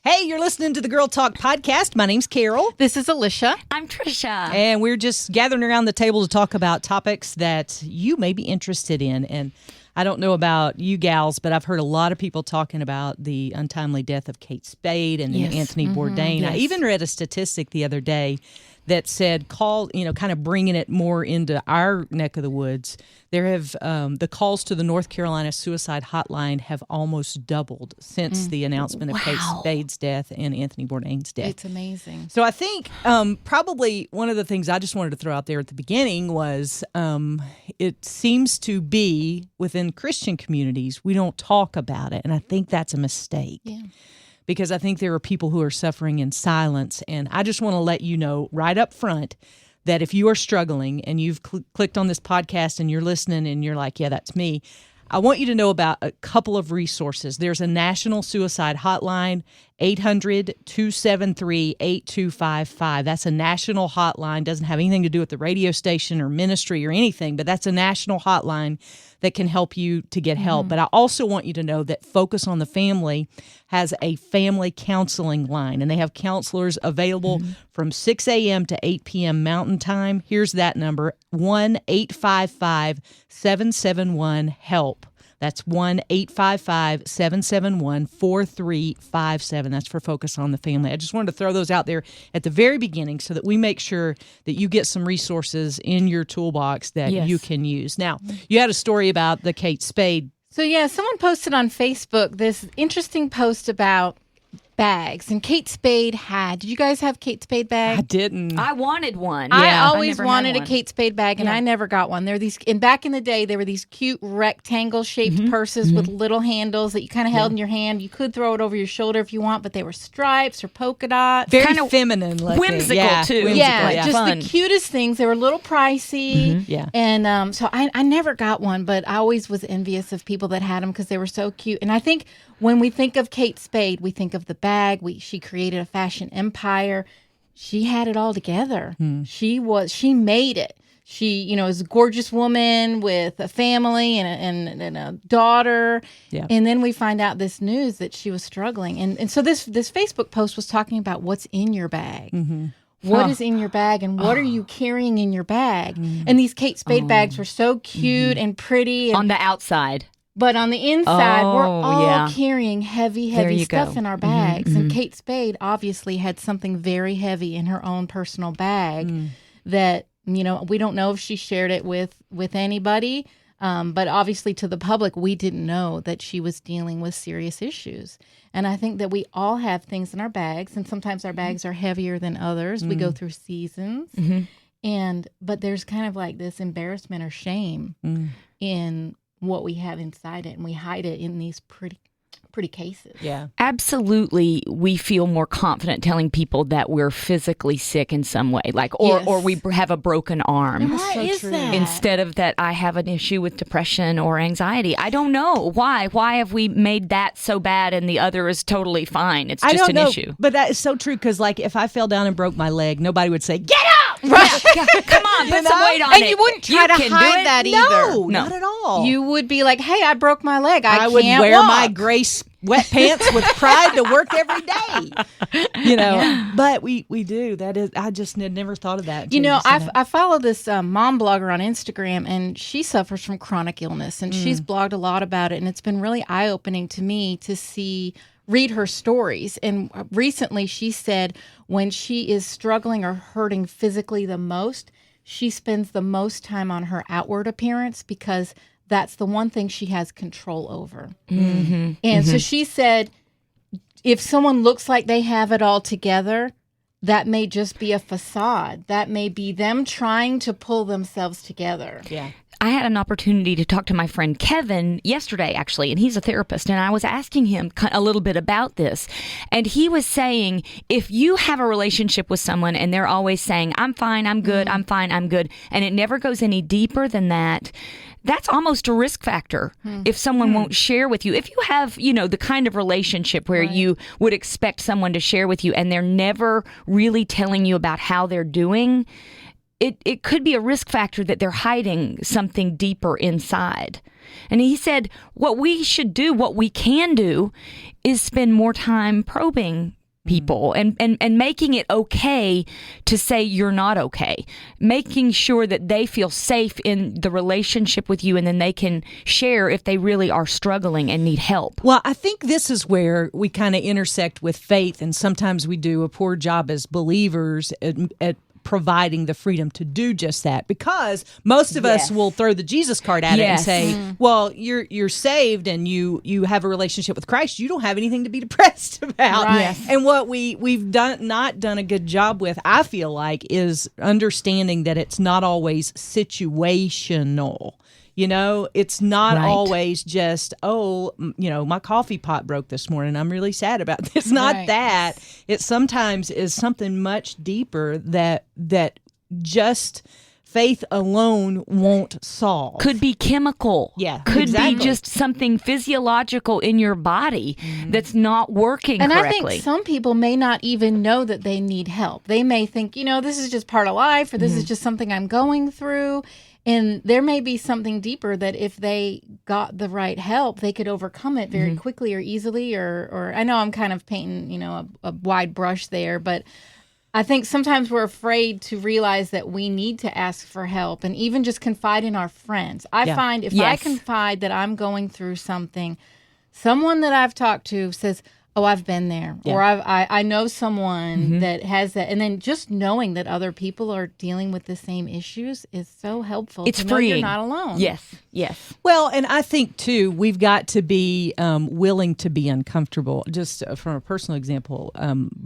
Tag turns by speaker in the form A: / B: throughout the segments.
A: Hey, you're listening to the Girl Talk podcast. My name's Carol.
B: This is Alicia.
C: I'm Trisha.
A: And we're just gathering around the table to talk about topics that you may be interested in. And I don't know about you gals, but I've heard a lot of people talking about the untimely death of Kate Spade and Anthony Bourdain.
B: Yes.
A: I even read a statistic the other day that said kind of bringing it more into our neck of the woods. There have the calls to the North Carolina suicide hotline have almost doubled since the announcement of Kate Spade's death and Anthony Bourdain's death.
B: It's amazing.
A: So I think probably one of the things I just wanted to throw out there at the beginning was it seems to be within Christian communities, we don't talk about it. And I think that's a mistake.
B: Yeah.
A: Because I think there are people who are suffering in silence. And I just want to let you know right up front that if you are struggling and you've clicked on this podcast and you're listening and you're like, yeah, that's me, I want you to know about a couple of resources. There's a national suicide hotline, 800-273-8255. That's a national hotline. Doesn't have anything to do with the radio station or ministry or anything, but that's a national hotline that can help you to get help. But I also want you to know that Focus on the Family has a family counseling line, and they have counselors available from 6 a.m. to 8 p.m. Mountain Time. Here's that number, 1-855-771-HELP. That's 1-855-771-4357. That's for Focus on the Family. I just wanted to throw those out there at the very beginning so that we make sure that you get some resources in your toolbox that you can use. Now, you had a story about the Kate Spade.
B: So, someone posted on Facebook this interesting post about bags. And Kate Spade had. Did you guys have Kate Spade bags?
A: I didn't.
C: I wanted one.
B: I
C: Yeah,
B: always
C: never had
B: wanted a
C: one.
B: Kate Spade bag, and I never got one. They're these, and back in the day, there were these cute rectangle-shaped purses with little handles that you kind of held in your hand. You could throw it over your shoulder if you want, but they were stripes or polka dots.
A: Very
C: Kinda
A: feminine looking.
C: whimsical, too.
A: Whimsical,
B: Yeah, just
C: fun.
B: the cutest things. They were a little pricey.
A: Yeah.
B: And so I never got one, but I always was envious of people that had them because they were so cute. And I think when we think of Kate Spade, we think of the bag. She created a fashion empire. She had it all together. She made it. She, is a gorgeous woman with a family and a daughter.
A: Yeah.
B: And then we find out this news that she was struggling. And so this Facebook post was talking about what's in your bag. What is in your bag and what are you carrying in your bag? And these Kate Spade bags were so cute and pretty. And,
C: On the outside.
B: but on the inside, we're
C: Oh,
B: all
C: yeah.
B: carrying heavy
C: you
B: stuff
C: go.
B: in our bags. And Kate Spade obviously had something very heavy in her own personal bag that, we don't know if she shared it with anybody. But obviously to the public, we didn't know that she was dealing with serious issues. And I think that we all have things in our bags, and sometimes our bags are heavier than others. We go through seasons. But there's kind of like this embarrassment or shame in what we have inside it, and we hide it in these pretty cases.
A: Yeah.
C: Absolutely, we feel more confident telling people that we're physically sick in some way, or we have a broken arm.
B: Why
A: so
B: is
A: true.
B: that?
C: Instead of that I have an issue with depression or anxiety. I don't know. Why? Why have we made that so bad and the other is totally fine? It's
A: I
C: just
A: don't
C: an
A: know,
C: issue.
A: but that is so true because, if I fell down and broke my leg, nobody would say, "Get up!"
C: Right. Come on, put some weight on
B: And
C: it.
B: you wouldn't try to
C: can do
B: hide
C: it.
B: that either.
A: No,
C: No.
A: not at all.
B: You would be like, "Hey, I broke my leg. I
A: would
B: can't
A: wear
B: walk."
A: my gray sweat pants with pride to work every day. But we do. That is, I just had never thought of that. until said that.
B: I follow this mom blogger on Instagram, and she suffers from chronic illness, and she's blogged a lot about it, and it's been really eye-opening to me to read her stories. And recently she said when she is struggling or hurting physically the most, she spends the most time on her outward appearance because that's the one thing she has control over. And so she said, if someone looks like they have it all together, that may just be a facade. That may be them trying to pull themselves together.
A: Yeah.
C: I had an opportunity to talk to my friend Kevin yesterday, actually, and he's a therapist, and I was asking him a little bit about this. And he was saying, if you have a relationship with someone and they're always saying, I'm fine, I'm good, I'm fine, I'm good, and it never goes any deeper than that, that's almost a risk factor if someone won't share with you. If you have, the kind of relationship where you would expect someone to share with you and they're never really telling you about how they're doing, it could be a risk factor that they're hiding something deeper inside. And he said, what we should do, what we can do, is spend more time probing people and making it okay to say you're not okay, making sure that they feel safe in the relationship with you, and then they can share if they really are struggling and need help.
A: Well, I think this is where we kind of intersect with faith, and sometimes we do a poor job as believers at providing the freedom to do just that, because most of us will throw the Jesus card at it and say, well, you're saved and you have a relationship with Christ. You don't have anything to be depressed about.
B: Right. Yes.
A: And what we've not done a good job with, I feel like, is understanding that it's not always situational. You know, it's not always just, my coffee pot broke this morning. I'm really sad about this. It's not that. It sometimes is something much deeper that just faith alone won't solve.
C: Could be chemical.
A: Yeah,
C: Could be just something physiological in your body that's not working correctly.
B: And I think some people may not even know that they need help. They may think, this is just part of life, or this is just something I'm going through. And there may be something deeper that if they got the right help, they could overcome it very quickly or easily. Or I know I'm kind of painting, a wide brush there, but I think sometimes we're afraid to realize that we need to ask for help and even just confide in our friends. I find if I confide that I'm going through something, someone that I've talked to says, oh, I've been there, or I know someone that has that. And then just knowing that other people are dealing with the same issues is so helpful.
C: It's
B: to
C: freeing.
B: know you're not alone.
C: Yes.
A: Well, and I think, too, we've got to be willing to be uncomfortable. Just from a personal example,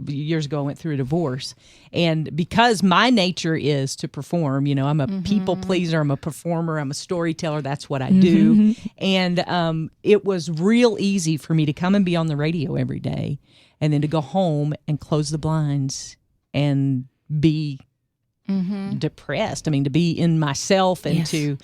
A: years ago I went through a divorce. And because my nature is to perform, I'm a people pleaser, I'm a performer, I'm a storyteller, that's what I do. And it was real easy for me to come and be on the radio every day and then to go home and close the blinds and be depressed. I mean, to be in myself and to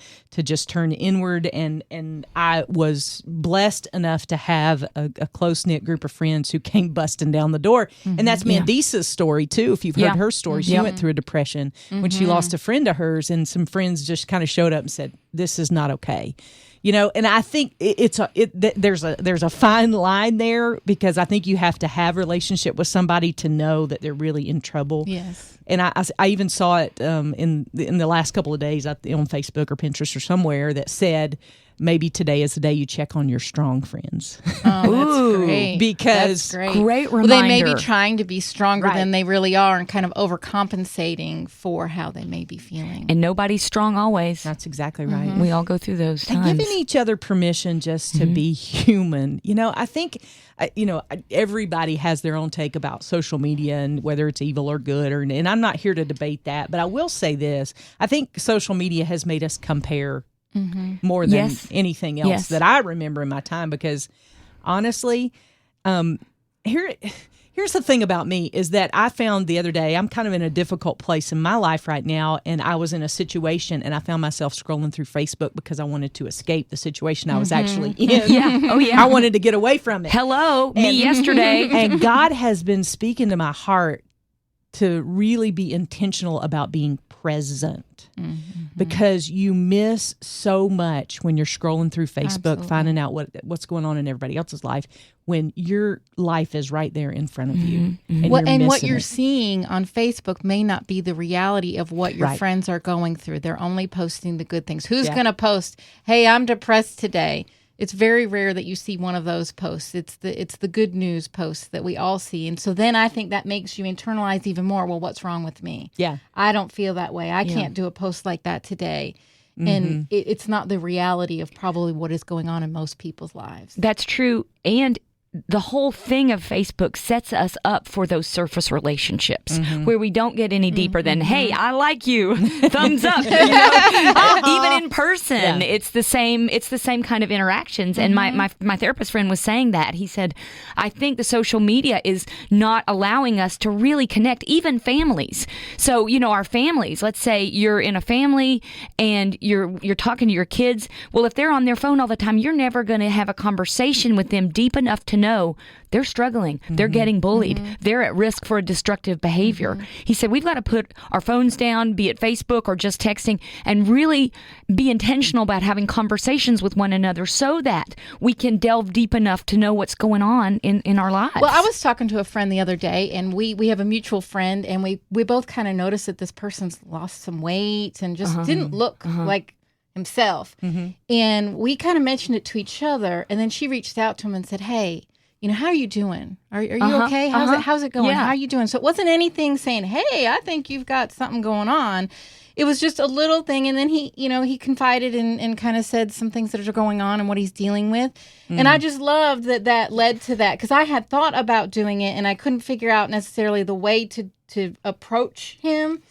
A: just turn inward. And I was blessed enough to have a close-knit group of friends who came busting down the door. And that's Mandisa's story, too. If you've heard her story, she went through a depression when she lost a friend of hers, and some friends just kind of showed up and said, this is not okay. And I think there's a fine line there, because I think you have to have a relationship with somebody to know that they're really in trouble.
B: Yes.
A: And I even saw it in the last couple of days on Facebook or Pinterest or somewhere that said, maybe today is the day you check on your strong friends.
B: Oh, that's great.
A: Because
B: that's
C: great reminder.
B: Well, they may be trying to be stronger than they really are and kind of overcompensating for how they may be feeling.
C: And nobody's strong always.
A: That's exactly right.
C: We all go through those times.
A: And giving each other permission just to be human. I think, everybody has their own take about social media and whether it's evil or good. And I'm not here to debate that. But I will say this. I think social media has made us compare more than anything else that I remember in my time, because honestly, here's the thing about me is that I found the other day, I'm kind of in a difficult place in my life right now, and I was in a situation and I found myself scrolling through Facebook because I wanted to escape the situation I was actually in. I wanted to get away from it.
C: Hello, me yesterday.
A: And God has been speaking to my heart to really be intentional about being present, because you miss so much when you're scrolling through Facebook, finding out what's going on in everybody else's life, when your life is right there in front of you. And
B: what you're seeing on Facebook may not be the reality of what your friends are going through. They're only posting the good things. Who's going to post, hey, I'm depressed today? It's very rare that you see one of those posts. It's the good news posts that we all see. And so then I think that makes you internalize even more, well, what's wrong with me?
A: Yeah.
B: I don't feel that way. I can't do a post like that today. And it's not the reality of probably what is going on in most people's lives.
C: That's true. And the whole thing of Facebook sets us up for those surface relationships where we don't get any deeper than, hey, I like you, thumbs up. Even in person, it's the same kind of interactions. And my therapist friend was saying that. He said, I think the social media is not allowing us to really connect, even families. So, our families, let's say you're in a family and you're talking to your kids. Well, if they're on their phone all the time, you're never going to have a conversation with them deep enough to know they're struggling, they're getting bullied, they're at risk for a destructive behavior. He said we've got to put our phones down, be it Facebook or just texting, and really be intentional about having conversations with one another so that we can delve deep enough to know what's going on in our lives.
B: Well, I was talking to a friend the other day, and we have a mutual friend, and we both kind of noticed that this person's lost some weight and just didn't look like himself. And we kind of mentioned it to each other, and then she reached out to him and said, hey, how are you doing? Are you okay? How's it going?
C: Yeah.
B: How are you doing? So it wasn't anything saying, hey, I think you've got something going on. It was just a little thing. And then he confided and kind of said some things that are going on and what he's dealing with. And I just loved that led to that, because I had thought about doing it and I couldn't figure out necessarily the way to approach him.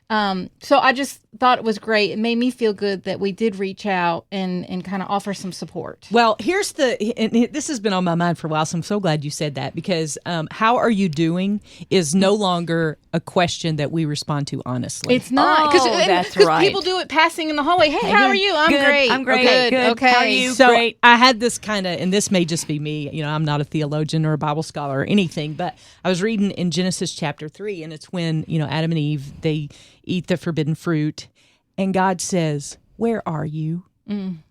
B: So I just thought it was great. It made me feel good that we did reach out and kind of offer some support.
A: Well, and this has been on my mind for a while, so I'm so glad you said that, because how are you doing is no longer a question that we respond to honestly.
B: It's not.
C: That's right.
B: People do it passing in the hallway. Hey, how are you? I'm
C: Good.
B: great.
C: I'm great.
B: Good.
C: Good.
B: Okay.
C: How are you?
A: So
C: Great.
A: I had this kind of, and this may just be me, I'm not a theologian or a Bible scholar or anything, but I was reading in Genesis chapter 3, and it's when, Adam and Eve, they eat the forbidden fruit, and God says, where are you? And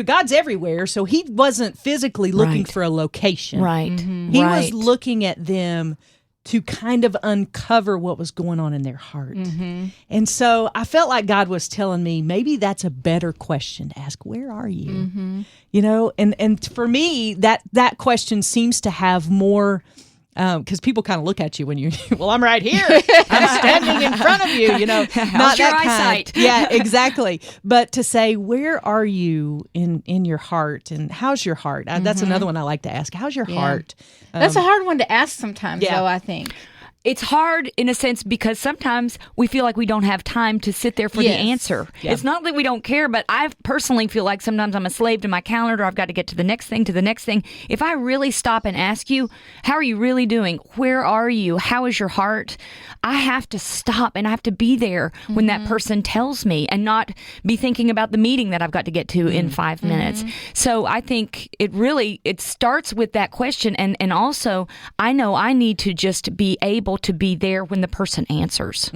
A: God's everywhere, so he wasn't physically looking for a location.
C: Right.
A: He was looking at them to kind of uncover what was going on in their heart. And so I felt like God was telling me, maybe that's a better question to ask. Where are you? And for me, that question seems to have more, because people kind of look at you when you, well, I'm right here. I'm standing in front of you, not
C: How's your
A: that kind.
C: eyesight?
A: Yeah, exactly. But to say, where are you in your heart, and how's your heart? That's another one I like to ask. How's your heart?
B: That's a hard one to ask sometimes, though, I think.
C: It's hard in a sense because sometimes we feel like we don't have time to sit there for the answer.
A: Yeah.
C: It's not that we don't care, but I personally feel like sometimes I'm a slave to my calendar. I've got to get to the next thing, If I really stop and ask you, how are you really doing? Where are you? How is your heart? I have to stop and I have to be there when that person tells me, and not be thinking about the meeting that I've got to get to in 5 minutes. So I think it starts with that question. And also I know I need to just be able to be there when the person answers.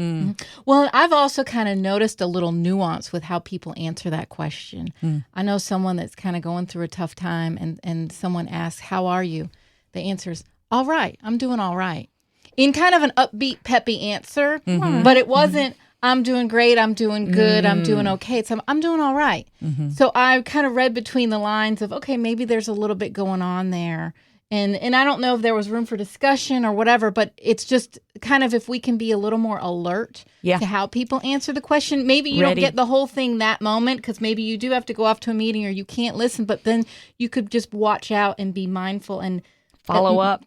B: Well, I've also kind of noticed a little nuance with how people answer that question. I know someone that's kind of going through a tough time, and someone asks, how are you? The answer is, all right, I'm doing all right. In kind of an upbeat, peppy answer, but it wasn't, I'm doing great, I'm doing good, I'm doing okay. It's, I'm doing all right. So I kind of read between the lines of, okay, maybe there's a little bit going on there. And I don't know if there was room for discussion or whatever, but it's just kind of if we can be a little more alert to how people answer the question. Maybe you don't get the whole thing that moment, because maybe you do have to go off to a meeting or you can't listen, but then you could just watch out and be mindful and
C: Follow up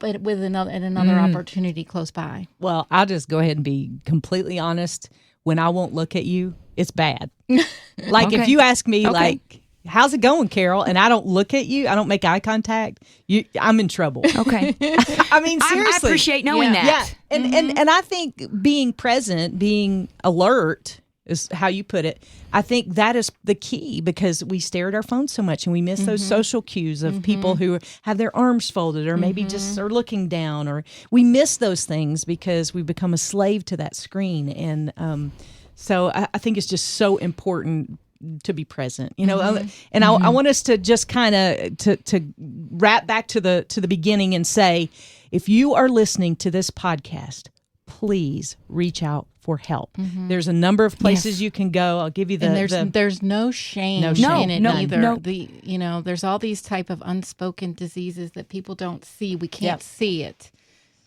B: with another opportunity close by.
A: Well, I'll just go ahead and be completely honest. When I won't look at you, it's bad. Like if you ask me, like, how's it going, Carol? And I don't look at you, I don't make eye contact, I'm in trouble.
C: Okay.
A: I mean, seriously.
C: I appreciate knowing that.
A: Yeah. And I think being present, being alert is how you put it. I think that is the key, because we stare at our phones so much and we miss those social cues of people who have their arms folded or maybe just are looking down, or we miss those things because we become a slave to that screen. And so I think it's just so important to be present, and I want us to just kind of to wrap back to the beginning and say, if you are listening to this podcast, please reach out for help. There's a number of places you can go. I'll give you
B: there's no shame in it either.
C: No.
B: There's all these type of unspoken diseases that people don't see. We can't see it,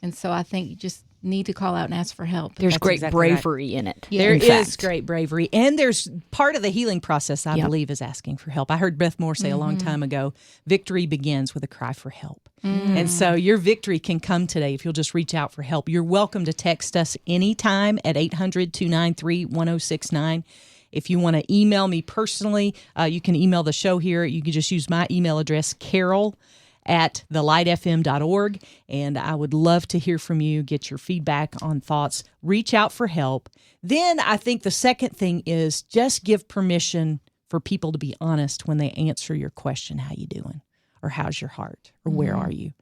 B: and so I think you just need to call out and ask for help.
C: There's great bravery in it.
A: There is great bravery. And there's part of the healing process, I believe, is asking for help. I heard Beth Moore say a long time ago, victory begins with a cry for help. And so your victory can come today if you'll just reach out for help. You're welcome to text us anytime at 800-293-1069. If you want to email me personally, you can email the show here. You can just use my email address, carol@thelightfm.org, and I would love to hear from you, get your feedback on thoughts, reach out for help. Then I think the second thing is just give permission for people to be honest when they answer your question, how you doing? or how's your heart, or where are you?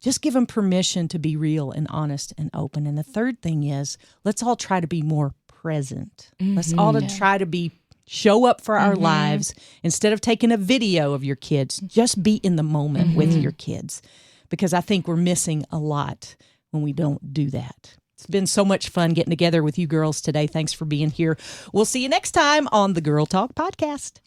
A: Just give them permission to be real and honest and open. And the third thing is, let's all try to be more present. Let's all try to show up for our lives. Instead of taking a video of your kids, just be in the moment with your kids. Because I think we're missing a lot when we don't do that. It's been so much fun getting together with you girls today. Thanks for being here. We'll see you next time on the Girl Talk Podcast.